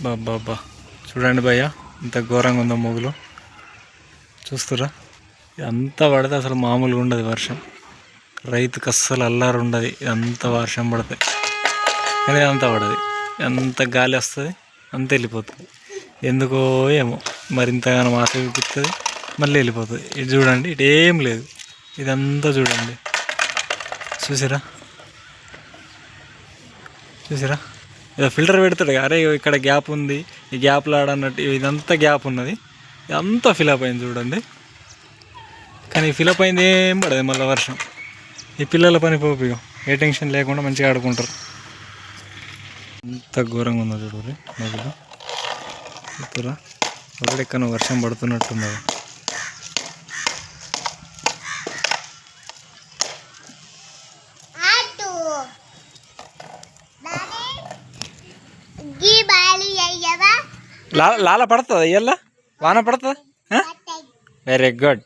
బాబా చూడండి భయ్య, ఇంత ఘోరంగా ఉందో మొగులు. చూస్తురా, అంతా పడితే అసలు మామూలుగా ఉండదు వర్షం. రైతుకు అస్సలు అల్లారు ఉండదు, అంత వర్షం పడితే. కానీ అంతా పడదు, ఎంత గాలి వస్తుంది అంత వెళ్ళిపోతుంది. ఎందుకో ఏమో మరి ఇంతగానో ఆశ చూపిస్తుంది, మళ్ళీ వెళ్ళిపోతుంది. ఇటు చూడండి, ఇటు ఏం లేదు, ఇదంతా చూడండి. చూసిరా చూసిరా, ఇదో ఫిల్టర్ పెడతాడు. అరే ఇక్కడ గ్యాప్ ఉంది, ఈ గ్యాప్లో ఆడన్నట్టు ఇదంతా గ్యాప్ ఉన్నది, ఇదంతా ఫిలప్ అయింది చూడండి. కానీ ఫిలప్ అయింది ఏం పడదు మళ్ళీ వర్షం. ఈ పిల్లల పని పోపిగా ఏ టెన్షన్ లేకుండా మంచిగా ఆడుకుంటారు. ఎంత ఘోరంగా ఉందో చూడండి నదులు. చూస్తురా, అక్కడెక్కడ వర్షం పడుతున్నట్టున్నది. లాల పడుతుందా ఇయ్యాల? వాన పడుతుందా? Very good.